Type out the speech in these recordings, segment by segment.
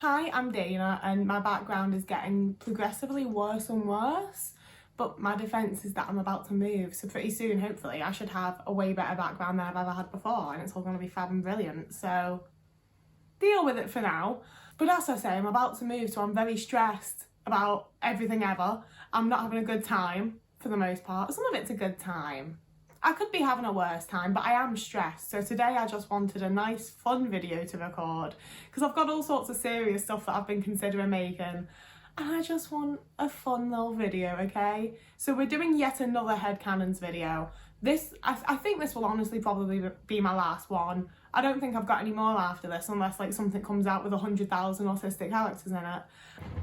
Hi, I'm Dana and my background is getting progressively worse and worse, but my defence is that I'm about to move, so pretty soon, hopefully, I should have a way better background than I've ever had before and it's all going to be fab and brilliant, so deal with it for now. But as I say, I'm about to move, so I'm very stressed about everything ever. I'm not having a good time for the most part. Some of it's a good time. I could be having a worse time, but I am stressed. So today I just wanted a nice fun video to record because I've got all sorts of serious stuff that I've been considering making and I just want a fun little video, okay? So we're doing yet another Headcanons video. I think this will honestly probably be my last one. I don't think I've got any more after this unless like something comes out with 100,000 autistic characters in it.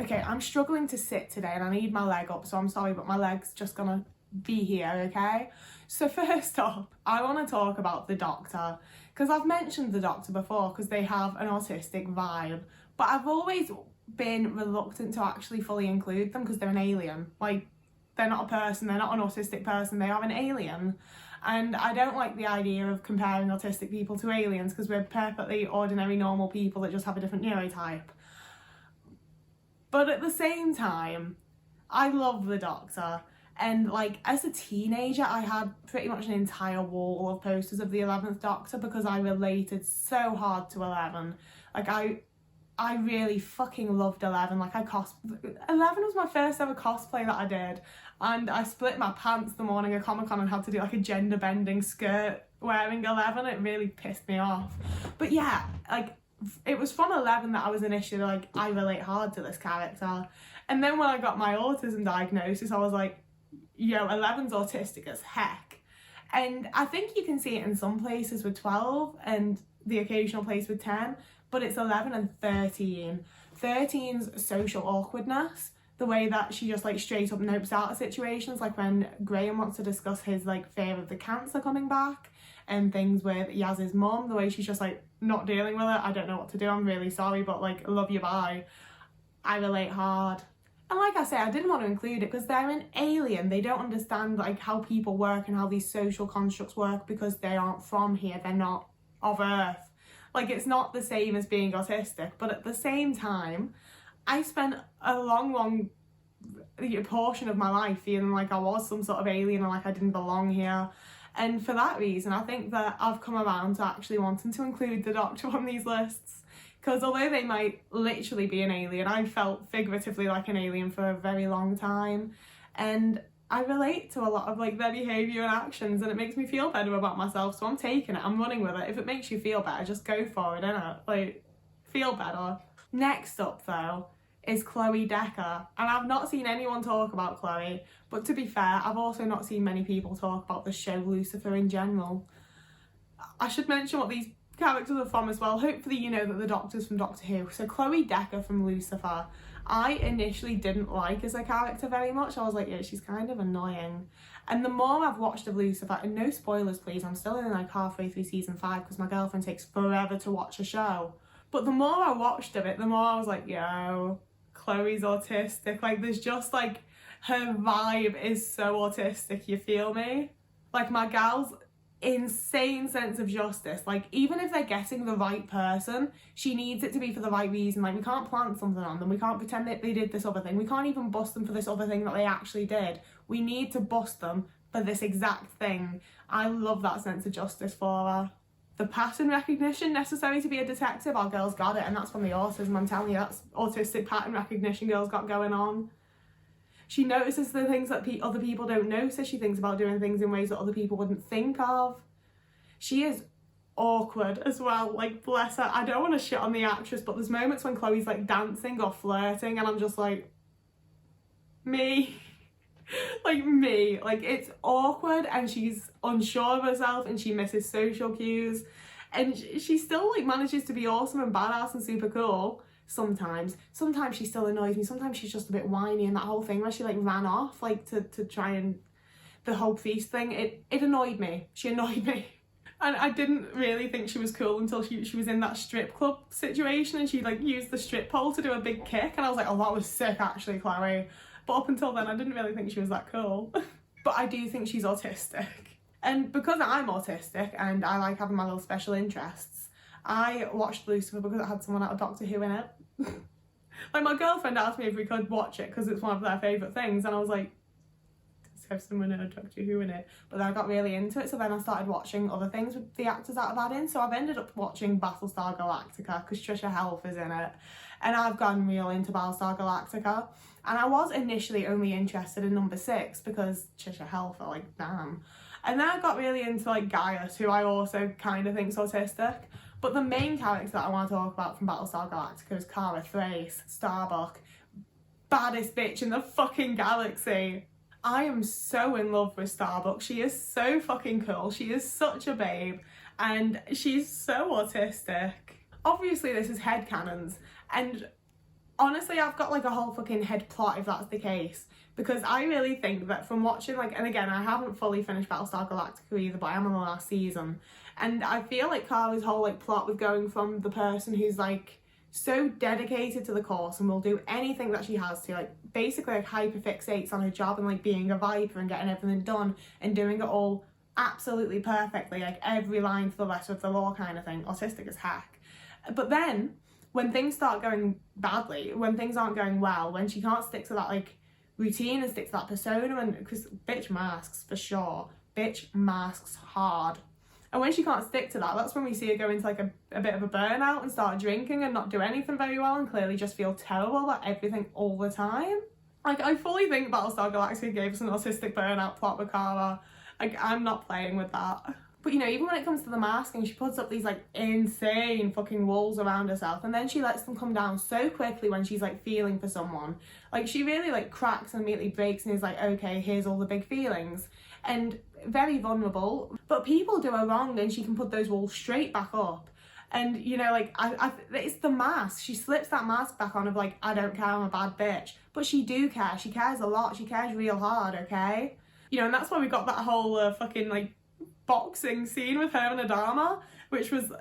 Okay, I'm struggling to sit today and I need my leg up, so I'm sorry, but my leg's just gonna be here, okay? So first up, I want to talk about the Doctor, because I've mentioned the Doctor before because they have an autistic vibe, but I've always been reluctant to actually fully include them because they're an alien. Like, they're not a person, they're not an autistic person, they are an alien. And I don't like the idea of comparing autistic people to aliens because we're perfectly ordinary normal people that just have a different neurotype. But at the same time, I love the Doctor. And like as a teenager, I had pretty much an entire wall of posters of the 11th Doctor because I related so hard to 11. Like I really fucking loved 11. Like 11 was my first ever cosplay that I did, and I split my pants the morning of Comic-Con and had to do like a gender bending skirt wearing 11. It really pissed me off. But yeah, like it was from 11 that I was initially like, I relate hard to this character. And then when I got my autism diagnosis, I was like, yo, 11's autistic as heck. And I think you can see it in some places with 12 and the occasional place with 10, but it's 11 and 13. 13's social awkwardness, the way that she just like straight up nopes out of situations, like when Graham wants to discuss his like fear of the cancer coming back and things with Yaz's mum, the way she's just like not dealing with it. I don't know what to do, I'm really sorry, but like love you, bye. I relate hard. And like I say, I didn't want to include it because they're an alien. They don't understand like how people work and how these social constructs work because they aren't from here. They're not of Earth. Like, it's not the same as being autistic. But at the same time, I spent a long portion of my life feeling like I was some sort of alien and like I didn't belong here. And for that reason, I think that I've come around to actually wanting to include the Doctor on these lists. Because although they might literally be an alien, I felt figuratively like an alien for a very long time. And I relate to a lot of like their behaviour and actions and it makes me feel better about myself. So I'm taking it, I'm running with it. If it makes you feel better, just go for it, innit? Like, feel better. Next up though is Chloe Decker. And I've not seen anyone talk about Chloe, but to be fair, I've also not seen many people talk about the show Lucifer in general. I should mention what these characters are from as well. Hopefully you know that the Doctor's from Doctor Who. So Chloe Decker from Lucifer, I initially didn't like as a character very much. I was like, yeah, she's kind of annoying. And the more I've watched of Lucifer, and no spoilers please, I'm still in like halfway through season 5 because my girlfriend takes forever to watch a show. But the more I watched of it, the more I was like, yo, Chloe's autistic. Like there's just like, her vibe is so autistic, you feel me? Like my gal's insane sense of justice. Like even if they're getting the right person, she needs it to be for the right reason. Like we can't plant something on them, we can't pretend that they did this other thing, we can't even bust them for this other thing that they actually did. We need to bust them for this exact thing. I love that sense of justice for her. The pattern recognition necessary to be a detective, our girl's got it, and that's from the autism. I'm telling you, that's autistic pattern recognition girl's got going on. She notices the things that other people don't notice. She thinks about doing things in ways that other people wouldn't think of. She is awkward as well, like bless her. I don't want to shit on the actress, but there's moments when Chloe's like dancing or flirting and I'm just like, me. Like me. Like it's awkward and she's unsure of herself and she misses social cues. And she still like manages to be awesome and badass and super cool. Sometimes she still annoys me. Sometimes she's just a bit whiny, and that whole thing where she like ran off like to try and the whole feast thing, it annoyed me. She annoyed me. And I didn't really think she was cool until she was in that strip club situation and she like used the strip pole to do a big kick and I was like, oh, that was sick actually, Chloe. But up until then I didn't really think she was that cool. But I do think she's autistic. And because I'm autistic and I like having my little special interests, I watched Lucifer because it had someone out of Doctor Who in it. Like, my girlfriend asked me if we could watch it because it's one of their favourite things, and I was like, does it have someone in it, Doctor Who in it? But then I got really into it, so then I started watching other things with the actors that I've had in. So I've ended up watching Battlestar Galactica because Trisha Helf is in it, and I've gone real into Battlestar Galactica. And I was initially only interested in number 6 because Trisha Helf, like, damn. And then I got really into, like, Gaius, who I also kind of think's autistic. But the main character that I want to talk about from Battlestar Galactica is Cara Thrace, Starbuck, baddest bitch in the fucking galaxy. I am so in love with Starbuck. She is so fucking cool. She is such a babe, and she's so autistic. Obviously, this is Headcanons, and honestly, I've got like a whole fucking head plot if that's the case, because I really think that from watching, like, and again, I haven't fully finished Battlestar Galactica either, but I am on the last season, and I feel like Cara's whole like plot with going from the person who's like so dedicated to the course and will do anything that she has to, like, basically like hyperfixates on her job and like being a Viper and getting everything done and doing it all absolutely perfectly, like every line to the letter of the law kind of thing, autistic as heck. But then when things start going badly, when things aren't going well, when she can't stick to that like routine and stick to that persona, and because bitch masks for sure, bitch masks hard. And when she can't stick to that, that's when we see her go into like a bit of a burnout and start drinking and not do anything very well and clearly just feel terrible about everything all the time. Like, I fully think Battlestar Galactica gave us an autistic burnout plot with Cara. Like, I'm not playing with that. But, you know, even when it comes to the masking, she puts up these like insane fucking walls around herself, and then she lets them come down so quickly when she's like feeling for someone. Like, she really like cracks and immediately breaks and is like, okay, here's all the big feelings. And very vulnerable, but people do her wrong and she can put those walls straight back up. And, you know, like, it's the mask. She slips that mask back on of like, I don't care, I'm a bad bitch. But she do care. She cares a lot. She cares real hard, okay? You know, and that's why we got that whole fucking like boxing scene with her and Adama, which was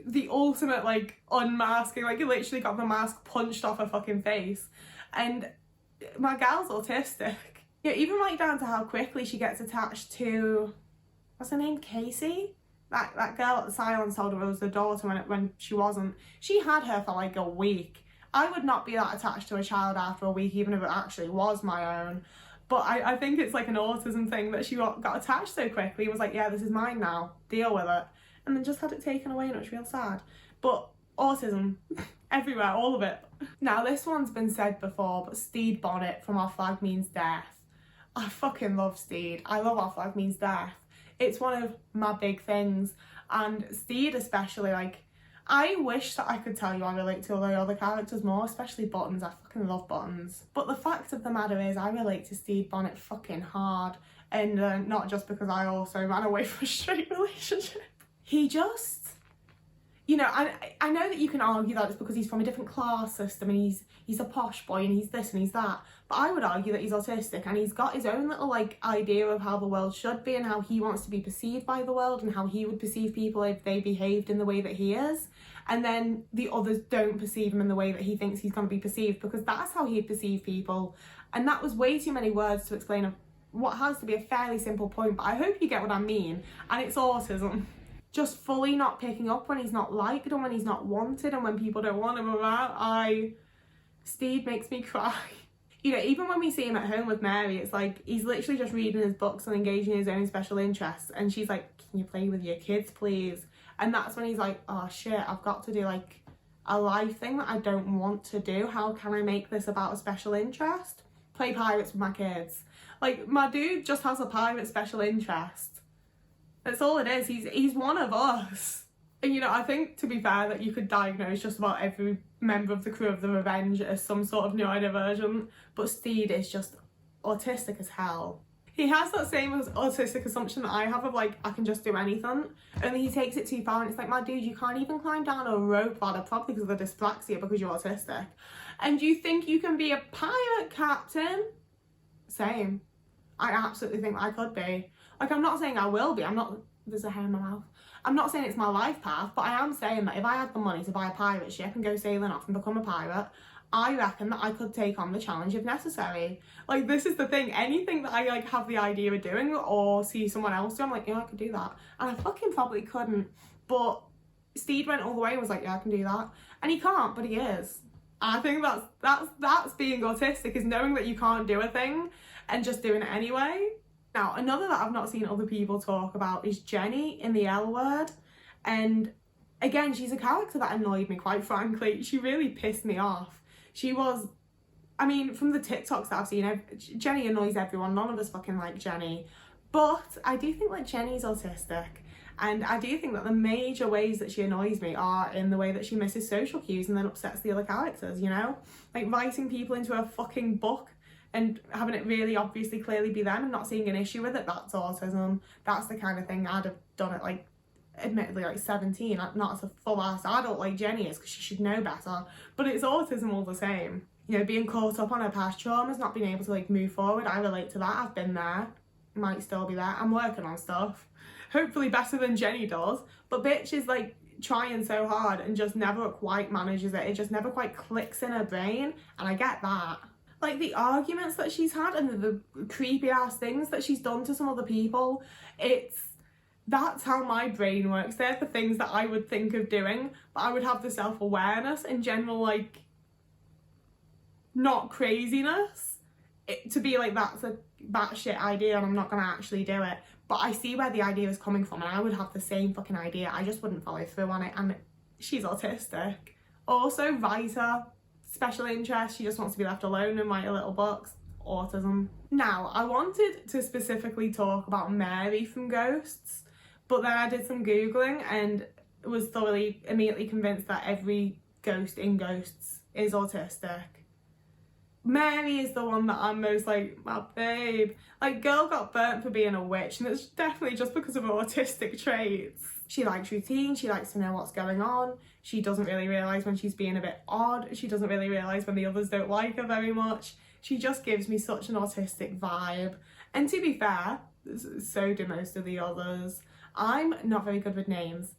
the ultimate like unmasking. Like, you literally got the mask punched off her fucking face. And my gal's autistic. Yeah, even right down to how quickly she gets attached to, what's her name, Casey? That girl at the silence told her it was the daughter when she wasn't. She had her for like a week. I would not be that attached to a child after a week, even if it actually was my own. But I think it's like an autism thing that she got attached so quickly and was like, yeah, this is mine now, deal with it. And then just had it taken away, and it was real sad. But autism, everywhere, all of it. Now, this one's been said before, but Steed Bonnet from Our Flag Means Death. I fucking love Steed. I love Our Flag Means Death. It's one of my big things. And Steed especially, like, I wish that I could tell you I relate to all the other characters more, especially Buttons. I fucking love Buttons. But the fact of the matter is, I relate to Steed Bonnet fucking hard. And not just because I also ran away from a straight relationship. He just, you know, I know that you can argue that it's because he's from a different class system and he's a posh boy and he's this and he's that, but I would argue that he's autistic and he's got his own little like idea of how the world should be and how he wants to be perceived by the world and how he would perceive people if they behaved in the way that he is, and then the others don't perceive him in the way that he thinks he's going to be perceived, because that's how he'd perceive people. And that was way too many words to explain what has to be a fairly simple point, but I hope you get what I mean, and it's autism. Just fully not picking up when he's not liked and when he's not wanted and when people don't want him around. Steve makes me cry. You know, even when we see him at home with Mary, it's like he's literally just reading his books and engaging in his own special interests, and she's like, can you play with your kids please? And that's when he's like, oh shit, I've got to do like a life thing that I don't want to do. How can I make this about a special interest? Play pirates with my kids. Like, my dude just has a pirate special interest. That's all it is. He's one of us. And, you know, I think, to be fair, that you could diagnose just about every member of the crew of the Revenge as some sort of neurodivergent, but Steed is just autistic as hell. He has that same autistic assumption that I have of like, I can just do anything, only he takes it too far, and it's like, my dude, you can't even climb down a rope ladder, probably because of the dyspraxia, because you're autistic. And you think you can be a pirate captain? Same. I absolutely think I could be. Like, I'm not saying I will be, there's a hair in my mouth. I'm not saying it's my life path, but I am saying that if I had the money to buy a pirate ship and go sailing off and become a pirate, I reckon that I could take on the challenge if necessary. Like, this is the thing, anything that I like have the idea of doing or see someone else do, I'm like, yeah, I could do that. And I fucking probably couldn't, but Steed went all the way and was like, yeah, I can do that. And he can't, but he is. I think that's being autistic, is knowing that you can't do a thing and just doing it anyway. Now, another that I've not seen other people talk about is Jenny in the L Word. And again, she's a character that annoyed me, quite frankly. She really pissed me off. She was, I mean, from the TikToks that I've seen, Jenny annoys everyone. None of us fucking like Jenny. But I do think that Jenny's autistic. And I do think that the major ways that she annoys me are in the way that she misses social cues and then upsets the other characters, you know? Like writing people into a fucking book and having it really obviously clearly be them and not seeing an issue with it, that's autism. That's the kind of thing I'd have done at, like, admittedly, like 17, not as a full-ass adult like Jenny is, because she should know better. But it's autism all the same. You know, being caught up on her past traumas, not being able to, like, move forward. I relate to that. I've been there. Might still be there. I'm working on stuff. Hopefully better than Jenny does. But bitch is, like, trying so hard and just never quite manages it. It just never quite clicks in her brain. And I get that. Like, the arguments that she's had and the creepy ass things that she's done to some other people, that's how my brain works. They're the things that I would think of doing, but I would have the self-awareness and general, like, not craziness to be like, that's a batshit idea and I'm not gonna actually do it. But I see where the idea is coming from, and I would have the same fucking idea. I just wouldn't follow through on it. And she's autistic. Also, writer, special interest. She just wants to be left alone and write her little books. Autism. Now, I wanted to specifically talk about Mary from Ghosts, but then I did some Googling and was thoroughly, immediately convinced that every ghost in Ghosts is autistic. Mary is the one that I'm most like, my babe. Like, girl got burnt for being a witch, and it's definitely just because of her autistic traits. She likes routine, she likes to know what's going on, she doesn't really realise when she's being a bit odd, she doesn't really realise when the others don't like her very much. She just gives me such an autistic vibe. And to be fair, so do most of the others. I'm not very good with names.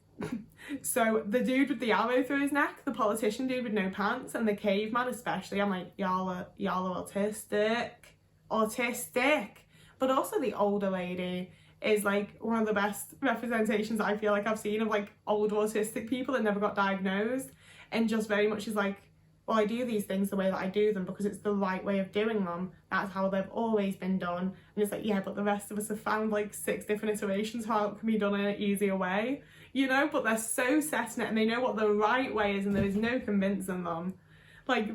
So the dude with the arrow through his neck, the politician dude with no pants, and the caveman especially, I'm like, y'all are autistic. But also the older lady is like one of the best representations I feel like I've seen of like old autistic people that never got diagnosed, and just very much is like, well, I do these things the way that I do them because it's the right way of doing them. That's how they've always been done. And it's like, yeah, but the rest of us have found like 6 different iterations how it can be done in an easier way, you know? But they're so set in it and they know what the right way is and there is no convincing them. Like,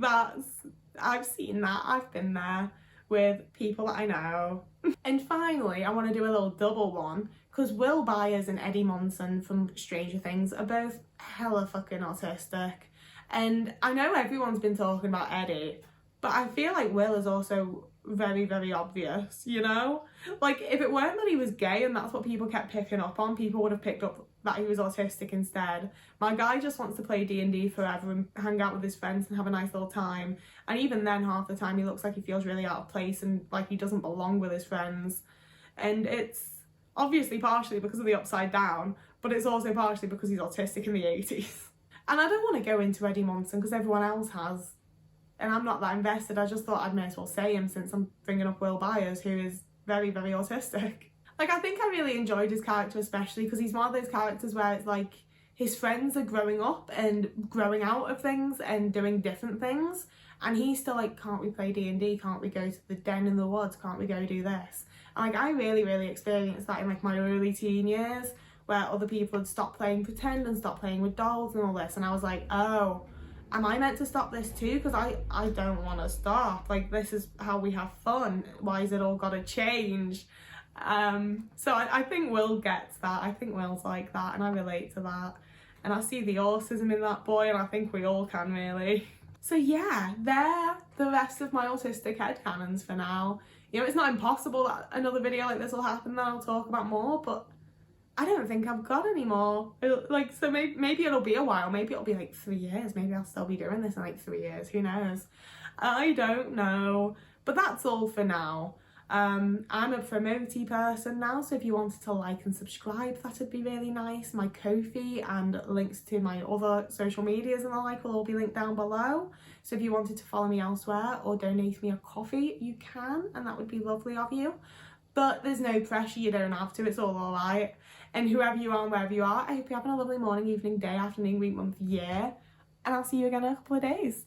I've seen that, I've been there with people that I know. And finally, I want to do a little double one, because Will Byers and Eddie Munson from Stranger Things are both hella fucking autistic. And I know everyone's been talking about Eddie, but I feel like Will is also very, very obvious, you know? Like, if it weren't that he was gay and that's what people kept picking up on, people would have picked up that he was autistic instead. My guy just wants to play D&D forever and hang out with his friends and have a nice little time. And even then, half the time, he looks like he feels really out of place and like he doesn't belong with his friends. And it's obviously partially because of the Upside Down, but it's also partially because he's autistic in the 80s. And I don't want to go into Eddie Munson because everyone else has, and I'm not that invested. I just thought I may as well say him since I'm bringing up Will Byers, who is very, very autistic. Like, I think I really enjoyed his character, especially because he's one of those characters where it's like his friends are growing up and growing out of things and doing different things, and he's still like, can't we play D&D? Can't we go to the den in the woods? Can't we go do this? And like, I really, really experienced that in like my early teen years, where other people had stopped playing pretend and stopped playing with dolls and all this, and I was like, oh, am I meant to stop this too? Because I don't want to stop. Like, this is how we have fun. Why is it all got to change? So I think Will gets that. I think Will's like that, and I relate to that. And I see the autism in that boy, and I think we all can, really. So yeah, they're the rest of my autistic headcanons for now. You know, it's not impossible that another video like this will happen that I'll talk about more, but I don't think I've got any more. Like, so maybe it'll be a while. Maybe it'll be like 3 years. Maybe I'll still be doing this in like 3 years. Who knows? I don't know. But that's all for now. I'm a Promotey person now, so if you wanted to like and subscribe, that'd be really nice. My Ko-fi and links to my other social medias and the like will all be linked down below. So if you wanted to follow me elsewhere or donate me a coffee, you can, and that would be lovely of you. But there's no pressure, you don't have to, it's all alright. And whoever you are and wherever you are, I hope you're having a lovely morning, evening, day, afternoon, week, month, year. And I'll see you again in a couple of days.